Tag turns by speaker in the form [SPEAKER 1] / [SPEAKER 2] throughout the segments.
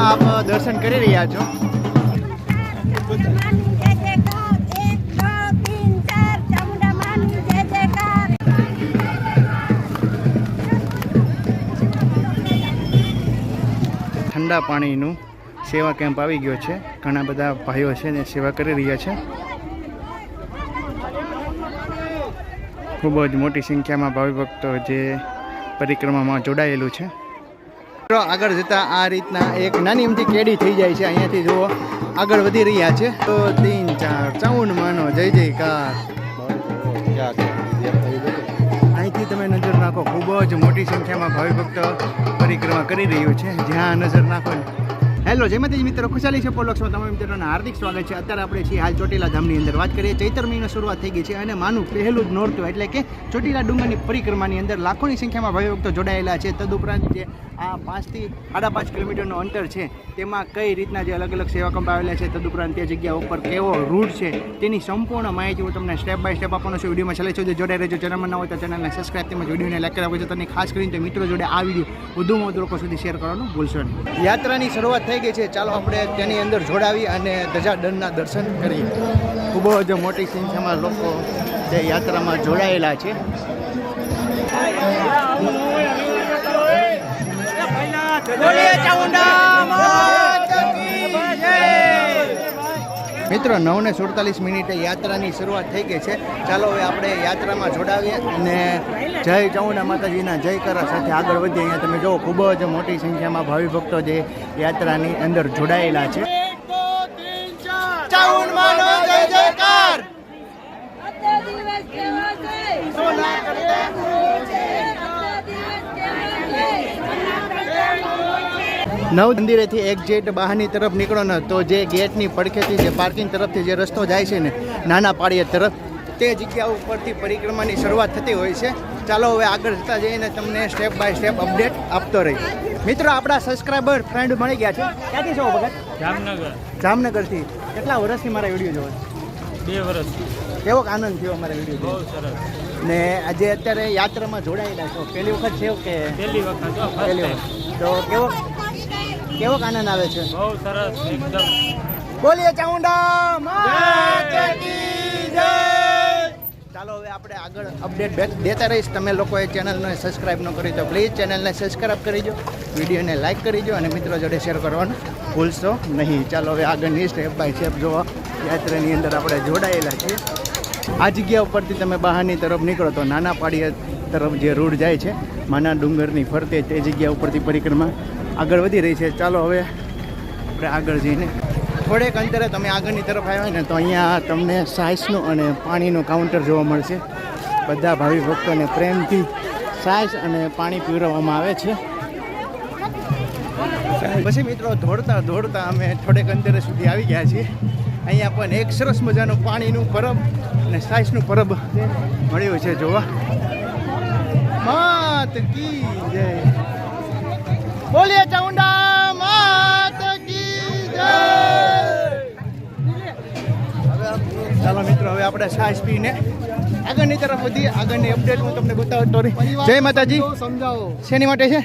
[SPEAKER 1] આપ દર્શન કરી રહ્યા છો। ઠંડા પાણીનું સેવા કેમ્પ આવી ગયો છે। ઘણા બધા ભાઈઓ છે ને સેવા કરી રહ્યા છે। ખૂબ જ મોટી સંખ્યામાં ભાવિ ભક્તો જે પરિક્રમામાં જોડાયેલું છે। આગળ જતા આ રીતના એક નાની એમથી કેડી થઈ જાય છે। અહીંયાથી જુઓ આગળ વધી રહ્યા છે। તો 3 4 54 માનો જય જયકાર। અહીંથી તમે નજર નાખો, ખૂબ જ મોટી સંખ્યામાં ભાવિ ભક્તો પરિક્રમા કરી રહ્યું છે। જ્યાં નજર નાખો। હેલો જય માતાજી મિત્રો, ખુશાલી છે પોલોક્સમાં તમામ મિત્રોને હાર્દિક સ્વાગત છે। અત્યારે આપણે છીએ હાલ ચોટીલા ધામની અંદર। વાત કરીએ ચૈત્ર મહિનો શરૂઆત થઈ ગઈ છે અને માનું પહેલું જ નોરતું એટલે કે ચોટીલા ડુંગરની પરિક્રમાની અંદર લાખોની સંખ્યામાં ભાવિ ભક્તો જોડાયેલા છે। તદુપરાંત જે આ 5 થી 5.5 કિલોમીટરનું અંતર છે તેમાં કઈ રીતના જે અલગ અલગ સેવા કેમ્પ આવેલા છે, તદુપરાંત તે જગ્યા ઉપર કેવો રૂટ છે તેની સંપૂર્ણ માહિતી હું તમને સ્ટેપ બાય સ્ટેપ આપવાનો છું। વિડીયોમાં છેલ્લે સુધી જોડાઈ રહેજો। ચેનલમાં ન હોય તો ચેનલને સબસ્ક્રાઈબ તેમજ વિડીયોને લાઈક કરવા તો ખાસ કરીને મિત્રો જોડે આ વિડીયો વધુમાં વધુ લોકો સુધી શેર કરવાનું ભૂલશો નહીં। યાત્રાની શરૂઆત થઈ ગઈ છે, ચાલો આપણે તેની અંદર જોડાવી અને ધજાદળના દર્શન કરીએ। ખૂબ જ મોટી સંખ્યામાં લોકો તે યાત્રામાં જોડાયેલા છે। મિત્રો 9:47 યાત્રાની શરૂઆત થઈ ગઈ છે। ચાલો હવે આપણે યાત્રામાં જોડાવીએ અને જય ચામુંડા માતાજીના જયકારા સાથે આગળ વધીએ। અહીંયા તમે જુઓ ખૂબ જ મોટી સંખ્યામાં ભાવિ ભક્તો જે યાત્રાની અંદર જોડાયેલા છે। 1 2 3 4 ચામુંડ માનો જય જયકાર। 9 મંદિરેથી એક્ઝેટ બહારની તરફ નીકળો ને તો જે ગેટની પડખેથી જે પાર્કિંગ તરફથી જે રસ્તો જાય છે ને નાના પાળિયા તરફ, તે જગ્યા ઉપરથી પરિક્રમાની શરૂઆત થતી હોય છે। ચાલો હવે આગળ જતા જઈને તમને સ્ટેપ બાય સ્ટેપ અપડેટ આપતો રહી। મિત્રો આપણા સબસ્ક્રાઈબર ફ્રેન્ડ મળી ગયા છે। ક્યાંથી છો ભગત? જામનગરથી। કેટલા વર્ષથી મારા વિડીયો જોવો છો?
[SPEAKER 2] 2 વર્ષ।
[SPEAKER 1] કેવો આનંદ થયો અમારા વિડીયો?
[SPEAKER 2] બહુ સરસ।
[SPEAKER 1] ને આજે અત્યારે યાત્રામાં જોડાયેલા છો, પહેલી વખત છે કે?
[SPEAKER 2] પહેલી વખત।
[SPEAKER 1] તો કેવો આનંદ આવે છે?
[SPEAKER 2] બહુ સરસ એકદમ।
[SPEAKER 1] બોલીએ ચામુંડા માતા કી જય। ચાલો હવે આપણે આગળ અપડેટ દેતા રહીશ। તમે લોકોએ ચેનલને સબસ્ક્રાઈબ ન કરી તો પ્લીઝ ચેનલને સબસ્ક્રાઈબ કરીજો, વિડીયોને લાઈક કરીજો અને મિત્રો જોડે શેર કરવાનું ભૂલશો નહીં। ચાલો હવે આગળની સ્ટેપ બાય સ્ટેપ જોવા યાત્રાની અંદર આપણે જોડાયેલા છીએ। આ જગ્યા ઉપરથી તમે બહારની તરફ નીકળો તો નાના પાળિયા તરફ જે રોડ જાય છે માના ડુંગરની ફરતે, તે જગ્યા ઉપરથી પરિક્રમા આગળ વધી રહી છે। ચાલો હવે આપણે આગળ જઈને થોડેક અંતરે તમે આગળની તરફ આવ્યા ને તો અહીંયા તમને સાઈસનું અને પાણીનું કાઉન્ટર જોવા મળશે। બધા ભાવિ ભક્તોને પ્રેમથી સાઈસ અને પાણી પીવડાવવામાં આવે છે। પછી મિત્રો દોડતા દોડતા અમે થોડેક અંતરે સુધી આવી ગયા છીએ। અહીંયા પણ એક સરસ મજાનું પાણીનું પરબ અને સાઈસનું પરબ મળ્યું છે જોવા। માત કી જય। બોલીએ ચામુંડા માત કી જય। ચાલો મિત્રો હવે આપણે સાઈસ પીને આગળની તરફ વધીએ। આગળની અપડેટ હું તમને બતાવતો રહી। જય માતાજી।
[SPEAKER 3] સમજાવો
[SPEAKER 1] શેની માટે છે?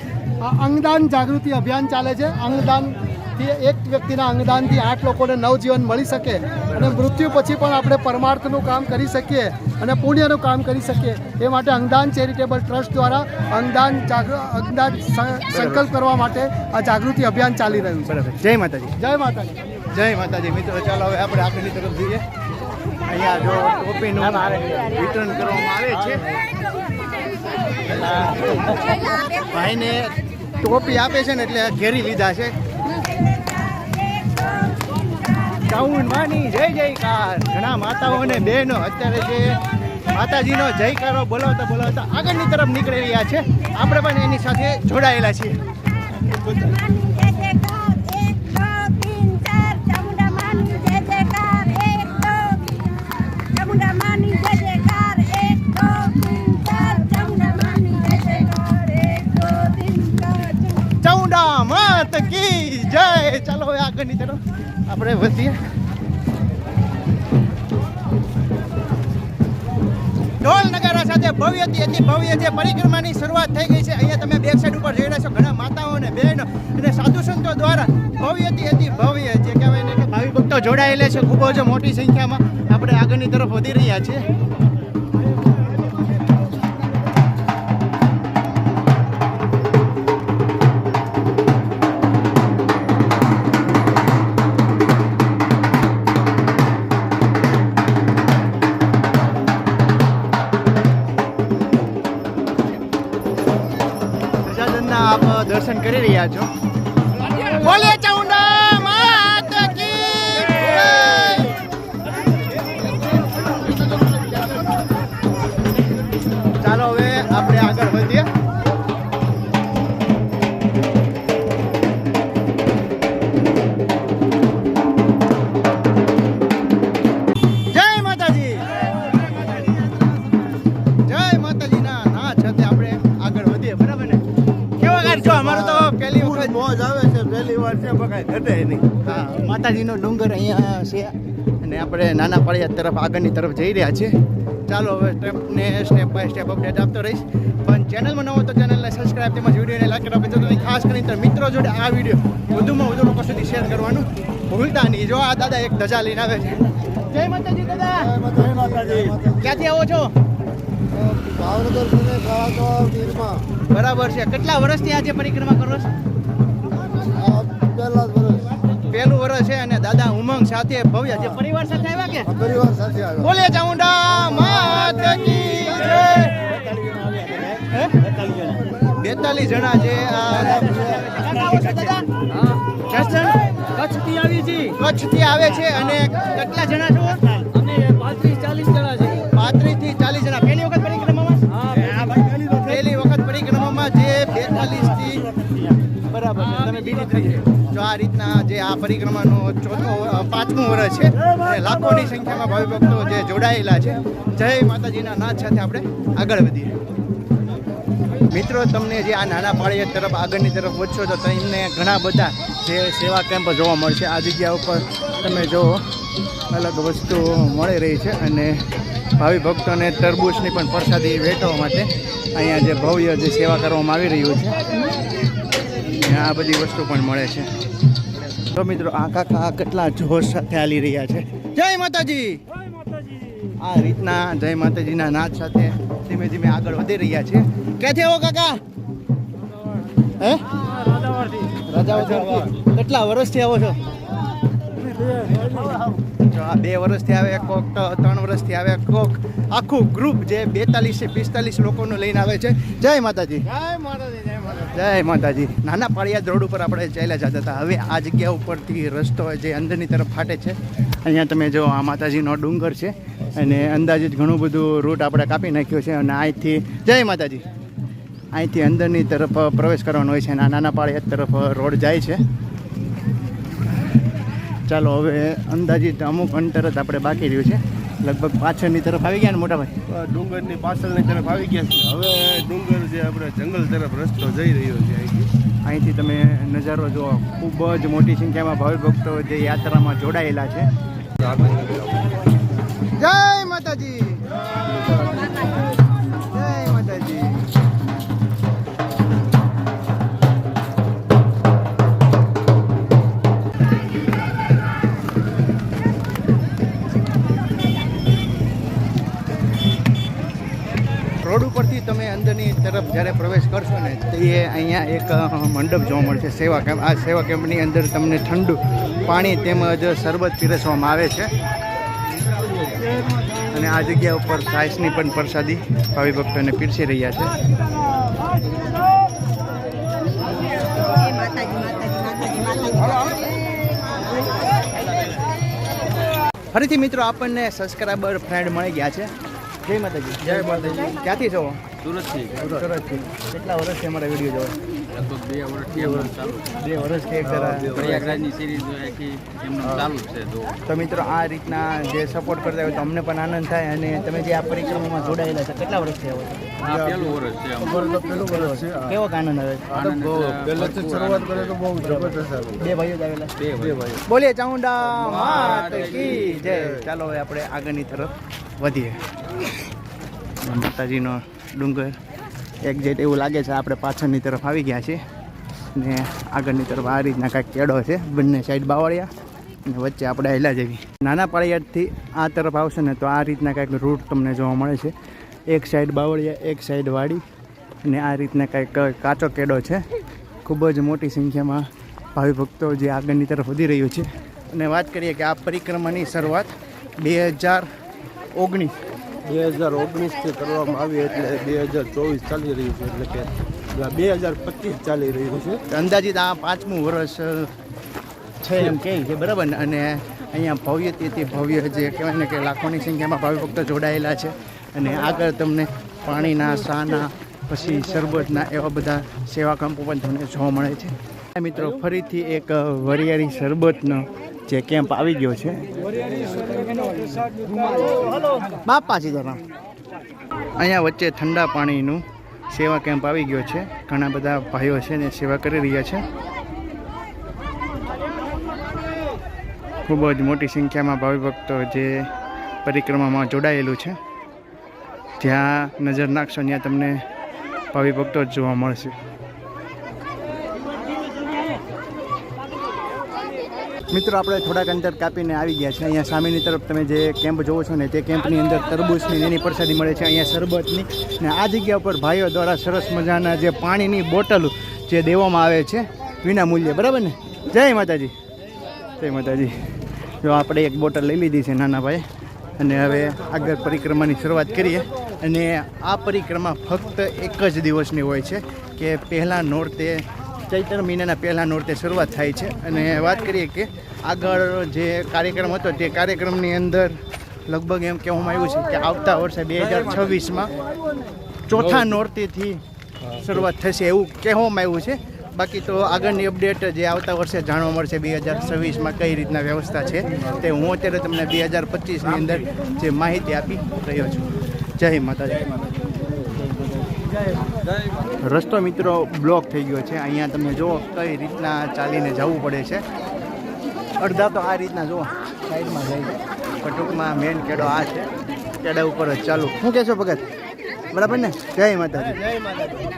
[SPEAKER 3] અંગદાન જાગૃતિ અભિયાન ચાલે છે। અંગદાનથી એક વ્યક્તિના અંગદાનથી 8 લોકોને નવજીવન મળી શકે અને મૃત્યુ પછી પણ આપણે પરમાર્થનું કામ કરી શકીએ અને પુણ્યનું કામ કરી શકીએ, એ માટે અંગદાન ચેરિટેબલ ટ્રસ્ટ દ્વારા અંગદાન સંકલ્પ કરવા માટે આ જાગૃતિ અભિયાન ચાલી રહ્યું છે।
[SPEAKER 1] બરાબર। જય માતાજી।
[SPEAKER 3] જય માતાજી।
[SPEAKER 1] જય માતાજી। મિત્રો ચાલો હવે આપણે આગળની તરફ જઈએ। અહીંયા જો ટોપીનું વિતરણ કરવામાં આવે છે। ભાઈને ટોપી આપે છે ને એટલે ઘેરી લીધા છે। ચાઉંડ માની જય જયકાર। ઘણા માતાઓ અને બહેનો અત્યારે જે માતાજીનો જયકારો બોલાવતા બોલાવતા આગળની તરફ નીકળી રહ્યા છે। આપણે પણ એની સાથે જોડાયેલા છીએ। ચામુંડા માત કી જય। ચાલો હવે આગળની તરફ આપણે વધીએ। ઢોલ નગારા સાથે ભવ્યથી અતિ ભવ્ય જે પરિક્રમાની શરૂઆત થઈ ગઈ છે। અહીંયા તમે બેક સાઈડ ઉપર જોઈ રહ્યા છો ઘણા માતાઓ અને બહેનો અને સાધુ સંતો દ્વારા ભવ્યથી અતિ ભવ્ય જે કહેવાય ને કે ભાવિ ભક્તો જોડાયેલા છે ખૂબ જ મોટી સંખ્યામાં આપણે આગળની તરફ વધી રહ્યા છીએ. ગજાનનના આપ દર્શન કરી રહ્યા છો. બોલે ચાઉંડા માત કી જય. ચાલો હવે આપણે આગળ વધીએ. જય માતાજી. જય માતાજીના નાથ સાથે આપણે આગળ વધીએ. બરાબર ને? કેવો કરજો અમારું તો પહેલી વખત
[SPEAKER 4] મોજ આવે છે, પહેલી વાર છે, બકાય ઘટે નહીં.
[SPEAKER 1] હા, માતાજીનો ડુંગર અહીંયા છે અને આપણે નાના પાળિયા તરફ આગળની તરફ જઈ રહ્યા છીએ. ચાલો હવે સ્ટેપ બાય સ્ટેપ અપડેટ આપતો રહીશ. પણ ચેનલમાં ન હોય તો ચેનલને સબસ્ક્રાઈબ તેમજ વિડીયોને લાઈક આપી દો. અને ખાસ કરીને મિત્રો જોડે આ વિડીયો વધુમાં વધુ લોકો સુધી શેર કરવાનું ભૂલતા નહીં. જો આ દાદા એક ધજા લઈને આવે છે. જય માતાજી દાદા.
[SPEAKER 4] જય માતાજી.
[SPEAKER 1] ક્યાંથી આવો છો?
[SPEAKER 3] ભાવનગર સુધી કાળાતળાવ ગીરમાં
[SPEAKER 1] બરાબર છે. કેટલા વર્ષથી આજે પરિક્રમા કરો છો?
[SPEAKER 3] પહેલા જ વર્ષ
[SPEAKER 1] પહેલું વર્ષ છે અને દાદા ઉમંગ સાથે ભવ્ય જે પરિવાર સાથે આવ્યા કે
[SPEAKER 3] પરિવાર સાથે આવ્યો.
[SPEAKER 1] બોલે ચામુંડા માત કી જય. 42 જણા છે.
[SPEAKER 2] કચ્છથી આવી છીએ.
[SPEAKER 1] કચ્છથી આવે છે અને કેટલા જણા છો?
[SPEAKER 2] અમે 35-40 જણા છે.
[SPEAKER 1] 35 થી 40 જણા. પહેલી વખત પરિક્રમામાં? પહેલી વખત પરિક્રમામાં જે 42 થી બરાબર છે. તમે બીજી ત્રીજી. જો આ રીતના જે આ પરિક્રમાનો પાંચમું વર્ષ છે અને લાખોની સંખ્યામાં ભાવિ ભક્તો જે જોડાયેલા છે. જય માતાજીના નાદ સાથે આપણે આગળ વધીએ. મિત્રો તમને જે આ નાના પાળિયા તરફ આગળની તરફ વધશો તો તમને ઘણા બધા જે સેવા કેમ્પ જોવા મળશે. આ જગ્યા ઉપર તમે જો અલગ વસ્તુ મળી રહી છે અને ભાવિ ભક્તોને તરબૂચની પણ પ્રસાદી વેચવા માટે અહીંયા જે ભવ્ય જે સેવા કરવામાં આવી રહ્યું છે આ બધી વસ્તુ પણ મળે છે. તો મિત્રો આ કાકા કેટલા જોશ સાથે હાલી રહ્યા છે. જય માતાજી. આ રીતના જય માતાજીના નાદ સાથે ધીમે ધીમે આગળ વધી રહ્યા છે. ક્યાંથી આવો કાકા? હે? રાજાવાડી. કેટલા વર્ષથી આવો છો? જો આ 2 વર્ષથી આવે કોક, 3 વર્ષથી આવે કોક. આખું ગ્રુપ જે 42-45 લોકોનું લઈને આવે છે. જય માતાજી. જય માતાજી. નાના પાળિયાદ રોડ ઉપર આપણે ચાલ્યા જતા હતા. હવે આ જગ્યા ઉપરથી રસ્તો જે અંદરની તરફ ફાટે છે. અહીંયા તમે જો આ માતાજીનો ડુંગર છે અને અંદાજિત ઘણું બધું રૂટ આપણે કાપી નાખ્યો છે અને અહીંથી જય માતાજી અહીંથી અંદરની તરફ પ્રવેશ કરવાનો હોય છે અને આ નાના પાળિયાદ તરફ રોડ જાય છે. ચાલો હવે અંદાજિત અમુક અંતર જ આપણે બાકી રહ્યું છે. લગભગ પાછળની તરફ આવી ગયા ને મોટા ભાઈ?
[SPEAKER 4] ડુંગરની પાછળની તરફ આવી ગયા છે. હવે ડુંગર જે આપણે જંગલ તરફ રસ્તો જઈ રહ્યો છે
[SPEAKER 1] અહીંથી તમે નજારો જુઓ. ખૂબ જ મોટી સંખ્યામાં ભાવિ ભક્તો જે યાત્રામાં જોડાયેલા છે. જય માતાજી. જય માતાજી. રોડ ઉપરથી તમે અંદરની તરફ જ્યારે પ્રવેશ કરશો ને તે અહીંયા એક મંડપ જોવા મળશે સેવા કેમ્પ. આ સેવા કેમ્પની અંદર તમને ઠંડુ પાણી તેમજ શરબત પીરસવામાં આવે છે અને આ જગ્યા ઉપર છાશની પણ પ્રસાદી ભાવિ ભક્તોને પીરસી રહ્યા છે. ફરીથી મિત્રો આપણને સબસ્ક્રાઈબર ફ્રેન્ડ મળી ગયા છે. જય માતાજી.
[SPEAKER 4] જય માતાજી.
[SPEAKER 1] ક્યાંથી છો?
[SPEAKER 2] સુરતથી.
[SPEAKER 1] સુરતથી. કેટલા વર્ષથી અમારા વિડીયો જોવો?
[SPEAKER 2] લગભગ 2 વર્ષથી ચાલુ છે.
[SPEAKER 1] 2 વર્ષથી એક જરા
[SPEAKER 2] પ્રયાગરાજની સિરીઝ આખી એમનું ચાલુ છે.
[SPEAKER 1] તો મિત્રો આ રીતના જે સપોર્ટ કરતા હોય તો અમને પણ આનંદ થાય અને તમે જે આ પરિક્રમામાં જોડાયેલા છે કેટલા વર્ષથી આવો છો?
[SPEAKER 2] આ પહેલું વર્ષ છે
[SPEAKER 4] પહેલું વર્ષ છે.
[SPEAKER 1] કેવો આનંદ આવે?
[SPEAKER 4] પહેલાથી શરૂઆત કરે તો બહુ જબરદસ્ત આવે.
[SPEAKER 1] 2 ભાઈઓ જ આવેલા.
[SPEAKER 2] બે ભાઈ.
[SPEAKER 1] બોલીએ ચામુંડા માત કી જય. ચાલો હવે આપણે આગળની તરફ વધીએ. માતાજીનો ડુંગર એક્ઝેક્ટ એવું લાગે છે આપણે પાછળની તરફ આવી ગયા છીએ. ને આગળની તરફ આ રીતના કાંઈક કેળો છે, બંને સાઈડ બાવળિયા અને વચ્ચે આપણે હેલા જેવી. નાના પાળિયાદથી આ તરફ આવશે ને તો આ રીતના કાંઈક રૂટ તમને જોવા મળે છે. એક સાઈડ બાવળિયા, એક સાઈડ વાડી અને આ રીતના કાંઈક કાચો કેળો છે. ખૂબ જ મોટી સંખ્યામાં ભાવિ ભક્તો જે આગળની તરફ વધી રહ્યું છે. અને વાત કરીએ કે આ પરિક્રમાની શરૂઆત
[SPEAKER 4] 2019થી કરવામાં આવી એટલે 2024 ચાલી રહ્યું છે, એટલે કે 2025 ચાલી રહ્યું છે.
[SPEAKER 1] અંદાજિત આ 5મું વર્ષ છે એમ કહે છે, બરાબર ને. અને અહીંયા ભવ્યથી ભવ્ય જે કહેવાય ને કે લાખોની સંખ્યામાં ભાવિ ભક્તો જોડાયેલા છે. અને આગળ તમને પાણીના, શાના, પછી શરબતના એવા બધા સેવા કેમ્પો પણ તમને જોવા મળે છે. મિત્રો ફરીથી એક વરિયાળી શરબતનો જે કેમ્પ આવી ગયો છે. બાપા સીતારામ. અહીંયા વચ્ચે ઠંડા પાણીનું સેવા કેમ્પ આવી ગયો છે. ઘણા બધા ભાઈઓ છે ને સેવા કરી રહ્યા છે. ખૂબ જ મોટી સંખ્યામાં ભાવિ ભક્તો જે પરિક્રમામાં જોડાયેલું છે. જ્યાં નજર નાખશો ત્યાં તમને ભાવિ ભક્તો જ જોવા મળશે. મિત્રો આપણે થોડાક અંતર કાપીને આવી ગયા છે. અહીંયા સામેની તરફ તમે જે કેમ્પ જોવો છો ને તે કેમ્પની અંદર તરબૂચની એની પ્રસાદી મળે છે, અહીંયા શરબતની. ને આ જગ્યા ઉપર ભાઈઓ દ્વારા સરસ મજાના જે પાણીની બોટલ જે દેવામાં આવે છે વિના મૂલ્યે, બરાબર ને. જય માતાજી, જય માતાજી. જો આપણે એક બોટલ લઈ લીધી છે નાના ભાઈ, અને હવે આગળ પરિક્રમાની શરૂઆત કરીએ. અને આ પરિક્રમા ફક્ત એક જ દિવસની હોય છે કે પહેલા નોરતે, ચૈત્ર મહિનાના પહેલા નોરતે શરૂઆત થાય છે. અને વાત કરીએ કે આગળ જે કાર્યક્રમ હતો તે કાર્યક્રમની અંદર લગભગ એમ કહેવામાં આવ્યું છે કે આવતા વર્ષે 2026માં ચોથા નોરતેથી શરૂઆત થશે એવું કહેવામાં આવ્યું છે. બાકી તો આગળની અપડેટ જે આવતા વર્ષે જાણવા મળશે 2026માં કઈ રીતના વ્યવસ્થા છે તે હું અત્યારે તમને 2025ની અંદર જે માહિતી આપી રહ્યો છું. જય માતાજી. રસ્તો મિત્રો બ્લોક થઈ ગયો છે. અહીંયા તમે જુઓ કઈ રીતના ચાલીને જવું પડે છે. અડધા તો આ રીતના જુઓ સાઈડમાં જાય છે, પણ ટૂંકમાં મેન કેડો આ છે. કેડા ઉપર જ ચાલુ. શું કહેશો ભગત, બરાબર ને? જય માતાજી. જય માતાજી.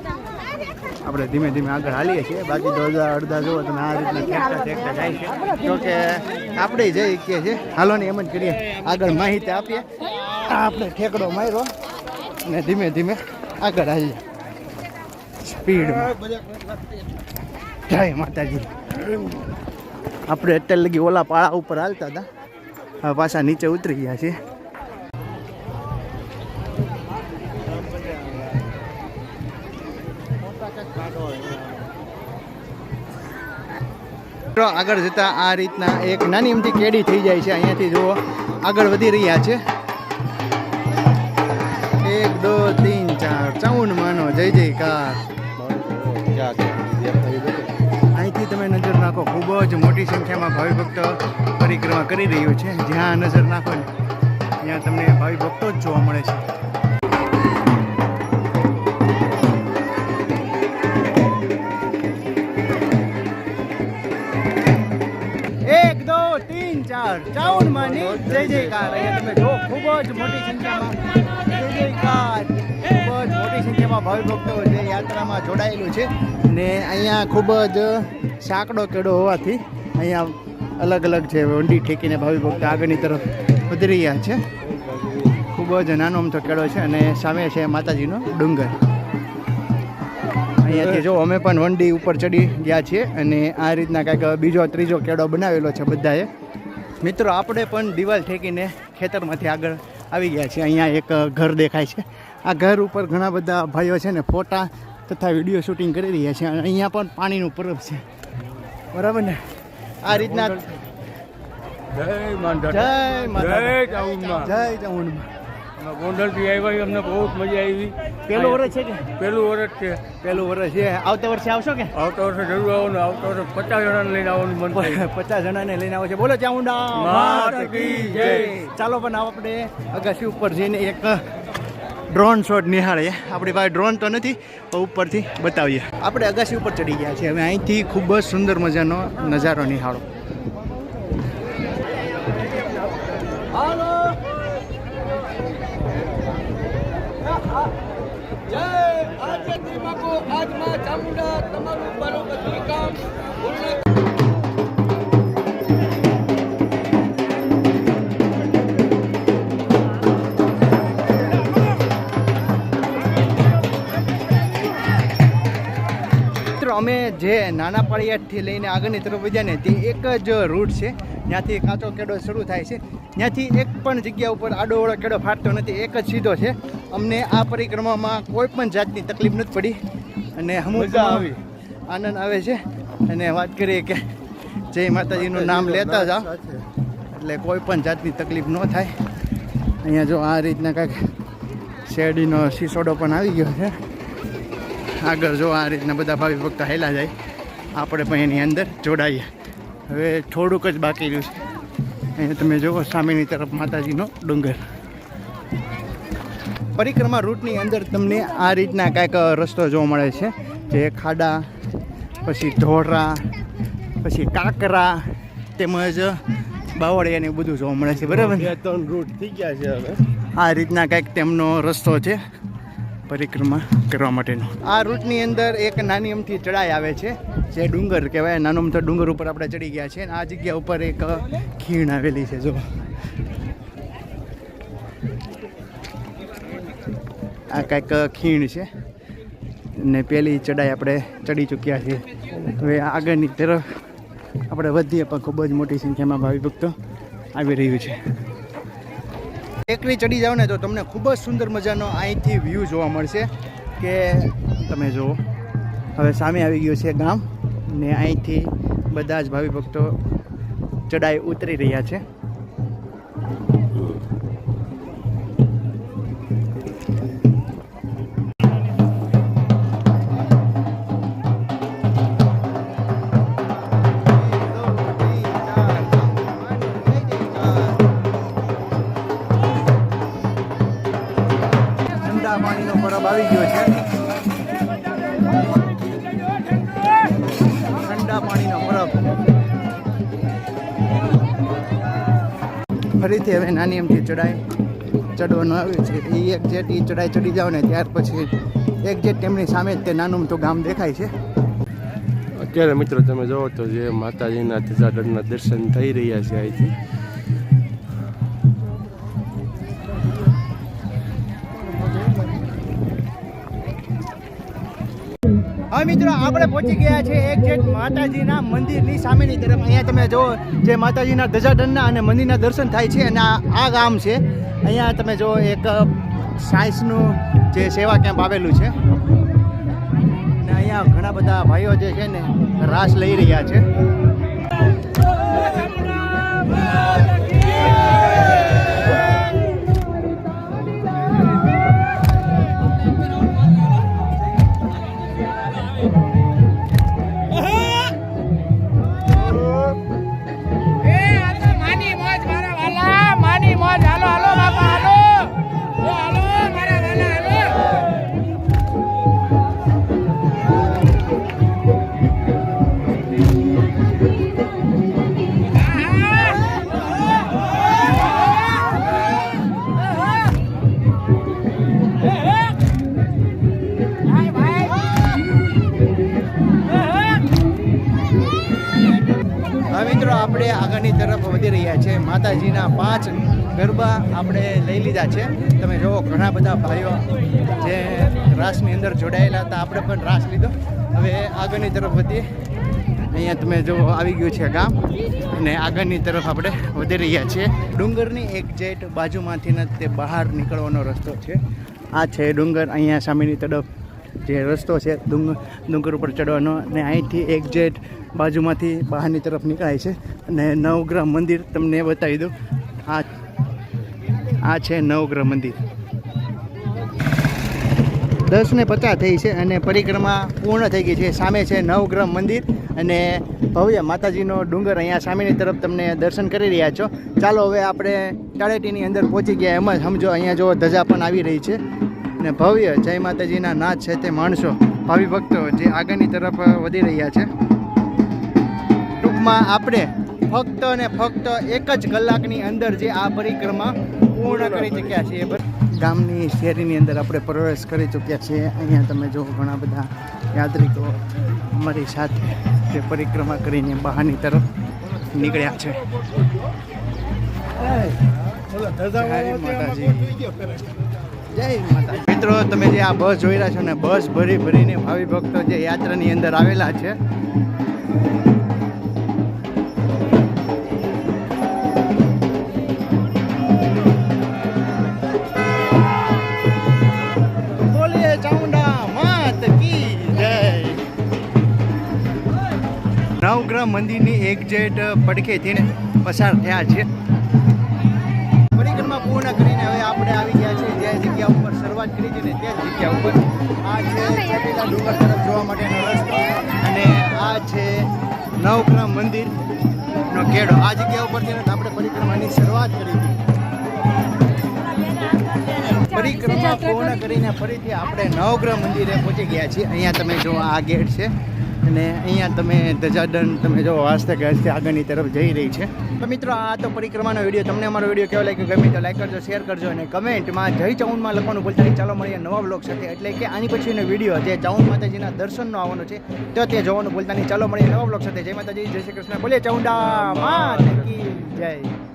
[SPEAKER 1] આપણે ધીમે ધીમે આગળ હાલીએ છીએ. બાકી તો અડધા જુઓ તમે આ રીતના ઠેકતા જાય છે. જોકે આપણે જઈ શકીએ છીએ. હાલો ને એમ જ કરીએ, આગળ માહિતી આપીએ. આપણે ઠેકડો માર્યો ને ધીમે ધીમે આગળ આવીએ સ્પીડમાં. જય માતાજી. આપણે અત્યારે લગી ઓલા પાળા ઉપર હાલતા હતા, હવે પાછા નીચે ઉતરી ગયા છીએ. આગળ જતા આ રીતના એક નાની એમથી કેડી થઈ જાય છે. અહીંયાથી જુઓ આગળ વધી રહ્યા છે. 1 2 3 4 ચાઉન માનો જય જયકાર. અહીંથી તમે નજર નાખો, ખૂબ જ મોટી સંખ્યામાં ભાવિ ભક્તો પરિક્રમા કરી રહ્યું છે. જ્યાં નજર નાખો ને ત્યાં તમને ભાવિ ભક્તો જ જોવા મળે છે. ચાઉન માની જય જયકાર. અહીંયા તમે જો ખૂબ જ મોટી સંખ્યામાં જય જયકાર, ખૂબ જ મોટી સંખ્યામાં ભાવિ ભક્તો જે યાત્રામાં જોડાયેલું છે. ને અહીંયા ખૂબ જ સાંકડો કેડો હોવાથી અહીંયા અલગ અલગ છે વંડી ઠેકીને ભાવિ ભક્તો આગળની તરફ વધી રહ્યા છે. ખૂબ જ નાનો અમથો કેડો છે અને સામે છે માતાજીનો ડુંગર. અહીંયાથી જો અમે પણ વંડી ઉપર ચડી ગયા છીએ અને આ રીતના કાંઈક બીજો ત્રીજો કેડો બનાવેલો છે બધાએ. મિત્રો આપણે પણ દિવાલ ઠેકીને ખેતરમાંથી આગળ આવી ગયા છીએ. અહીંયા એક ઘર દેખાય છે. આ ઘર ઉપર ઘણા બધા ભાઈઓ છે ને ફોટા તથા વિડીયો શૂટિંગ કરી રહ્યા છે. અને અહીંયા પણ પાણીનું પરબ છે, બરાબર ને. આ રીતના જય માતા, જય ચાઉંડમાં.
[SPEAKER 2] ગોંડલથી આવ્યા, અમને બહુ મજા આવી.
[SPEAKER 1] પહેલું વર્ષ છે કે?
[SPEAKER 2] પહેલું વર્ષ છે.
[SPEAKER 1] પહેલું વર્ષ છે. આવતા વર્ષે આવશો કે?
[SPEAKER 2] આવતા વર્ષે જરૂર આવવાનું. આવતા વર્ષે 50 જણાને લઈને આવવાનું મન થાય.
[SPEAKER 1] 50 જણાને લઈને આવો છે. બોલો ચામુંડા માતા કી જય. ચાલો પણ આપણે અગાસી ઉપર જઈને એક ડ્રોન શોટ નિહાળીએ. આપણી પાસે ડ્રોન તો નથી, પણ ઉપરથી બતાવીએ. આપણે અગાસી ઉપર ચડી ગયા છીએ. હવે અહીંથી ખૂબ જ સુંદર મજાનો નજારો નિહાળો. જય મિત્રો અમે જે નાના પાળિયાદથી લઈને આગળની તરફ વધ્યા ને તે એક જ રૂટ છે, ત્યાંથી કાચો કેડો શરૂ થાય છે, ત્યાંથી એક પણ જગ્યા ઉપર આડોવળો કેડો ફાટતો નથી, એક જ સીધો છે. અમને આ પરિક્રમામાં કોઈ પણ જાતની તકલીફ નથી પડી અને મજા આવી, આનંદ આવે છે. અને વાત કરીએ કે જય માતાજીનું નામ લેતા જાઓ એટલે કોઈ પણ જાતની તકલીફ ન થાય. અહીંયા જો આ રીતના કાંઈક શેરડીનો શીશોડો પણ આવી ગયો છે. આગળ જો આ રીતના બધા ભાવિ ભક્તો હેલા જાય, આપણે પણ એની અંદર જોડાઈએ. હવે થોડુંક જ બાકી રહ્યું છે. અહીંયા તમે જુઓ સામેની તરફ માતાજીનો ડુંગર. પરિક્રમા રૂટની અંદર તમને આ રીતના કાંઈક રસ્તો જોવા મળે છે, જે ખાડા, પછી ઢોરા, પછી કાંકરા તેમજ બાવળિયા ને બધું જોવા મળે છે. બરાબર,
[SPEAKER 4] 2-3 રૂટ થઈ ગયા છે હવે.
[SPEAKER 1] આ રીતના કંઈક તેમનો રસ્તો છે પરિક્રમા કરવા માટેનો. આ રૂટની અંદર એક નાની અમથી ચડાઈ આવે છે, જે ડુંગર કહેવાય. નાનો અમથો ડુંગર ઉપર આપણે ચડી ગયા છે. આ જગ્યા ઉપર એક ખીણ આવેલી છે. જો આ કંઈક ખીણ છે ને પેલી ચડાઈ આપણે ચડી ચૂક્યા છીએ. હવે આગળની તરફ આપણે વધીએ પણ ખૂબ જ મોટી સંખ્યામાં ભાવિ ભક્તો આવી રહ્યું છે. ટેકરી ચડી જાઓ ને તો તમને ખૂબ જ સુંદર મજાનો અહીંથી વ્યૂ જોવા મળશે કે તમે જુઓ. હવે સામે આવી ગયું છે ગામ ને અહીંથી બધા જ ભાવિ ભક્તો ચડાઈ ઉતરી રહ્યા છે. પાણીનો પરબ આવી ગયો છે. ઠંડા પાણીનો પરબ. ફરીથી હવે નાની એમથી ચડવાનું આવ્યું છે. એ એક જેટ એ ચડાઈ ચડી જાવ ને ત્યાર પછી એક જેટ તેમની સામે જ તે નાનું તો ગામ દેખાય છે.
[SPEAKER 4] અત્યારે મિત્રો તમે જોવો તો જે માતાજીના ધજાગઢના દર્શન થઈ રહ્યા છે અહીંથી.
[SPEAKER 1] હા મિત્રો, આપણે પહોંચી ગયા છે એક જેટ માતાજીના મંદિરની સામેની તરફ. અહીંયા તમે જુઓ જે માતાજીના ધજાદંડના અને મંદિરના દર્શન થાય છે અને આ ગામ છે. અહીંયા તમે જુઓ એક સાયન્સનું જે સેવા કેમ્પ આવેલું છે ને અહીંયા ઘણા બધા ભાઈઓ જે છે ને રાસ લઈ રહ્યા છે. મિત્રો આપણે આગળની તરફ વધી રહ્યા છે. માતાજીના 5 ગરબા આપણે લઈ લીધા છે. તમે જુઓ ઘણા બધા ભાઈઓ જે રાસની અંદર જોડાયેલા હતા, આપણે પણ રાસ લીધો. હવે આગળની તરફ વધીએ. અહીંયા તમે જુઓ આવી ગયું છે ગામ અને આગળની તરફ આપણે વધી રહ્યા છીએ. ડુંગરની એક જેટ બાજુમાંથી તે બહાર નીકળવાનો રસ્તો છે. આ છે ડુંગર. અહીંયા સામેની તરફ જે રસ્તો છે ડુંગર ઉપર ચડવાનો અને અહીંથી એક જેટ બાજુમાંથી બહારની તરફ નીકળાય છે. અને નવગ્રહ મંદિર તમને બતાવી દઉં. આ છે નવગ્રહ મંદિર. 10:50 થઈ છે અને પરિક્રમા પૂર્ણ થઈ ગઈ છે. સામે છે નવગ્રહ મંદિર અને ભવ્ય માતાજીનો ડુંગર. અહીંયા સામેની તરફ તમને દર્શન કરી રહ્યા છો. ચાલો હવે આપણે તળેટીની અંદર પહોંચી ગયા એમ જ સમજો. અહીંયા જો ધજા પણ આવી રહી છે અને ભવ્ય જય માતાજીના નાચ છે તે માણસો ભાવિ ભક્તો જે આગળની તરફ વધી રહ્યા છે. ટૂંકમાં આપણે ફક્ત અને ફક્ત 1 જ કલાકની અંદર જે આ પરિક્રમા પૂર્ણ કરી ચૂક્યા છીએ. ગામની શેરીની અંદર આપણે પ્રવેશ કરી ચૂક્યા છીએ. અહીંયા તમે જો ઘણા બધા યાત્રિકો અમારી સાથે તે પરિક્રમા કરીને બહારની તરફ નીકળ્યા છે. જય માતાજી. જય માતા. મિત્રો તમે જે આ બસ જોઈ રહ્યા છો ને, બસ ભરી ભરીને ભાવિ ભક્તો જે યાત્રાની અંદર આવેલા છે. બોલીએ ચામુંડા માત કી જય. નવગ્રહ મંદિરની એક્ઝેક્ટ પડખેથી પસાર થયા છે. પરિક્રમા પૂર્ણ કરીને હવે આપણે આવી ગયા છીએ જે જગ્યા ઉપર શરૂઆત કરી છે ને તે જગ્યા ઉપર. આ છે ચોટીલા ડુંગર તરફ જોવા માટેનો રસ્તો અને આ છે નવગ્રહ મંદિરનો કેડો. આ જગ્યા ઉપરથી આપણે પરિક્રમાની શરૂઆત કરી હતી. પરિક્રમા પૂર્ણ કરીને ફરીથી આપણે નવગ્રહ મંદિરે પહોંચી ગયા છીએ. અહીંયા તમે જો આ ગેટ છે અને અહીંયા તમે ધજાદંડ તમે જો વાસ્તે ગાજતે આગળની તરફ જઈ રહી છે. તો મિત્રો આ તો પરિક્રમાનો વિડીયો. તમને અમારો વિડીયો કેવો લાગ્યો ગમે તો લાઈક કરજો, શેર કરજો અને કમેન્ટમાં જય ચાઉંડમાં લખવાનું ભૂલતા નહીં. ચાલો મળીએ નવા બ્લોગ સાથે, એટલે કે આની પછીનો વિડીયો જે ચાઉંડ માતાજીના દર્શનનો આવવાનો છે તો તે જોવાનું ભૂલતા નહીં. ચાલો મળીએ નવા બ્લોગ સાથે. જય માતાજી, જય શ્રી કૃષ્ણ. બોલીએ ચાઉંડા માત કી જય.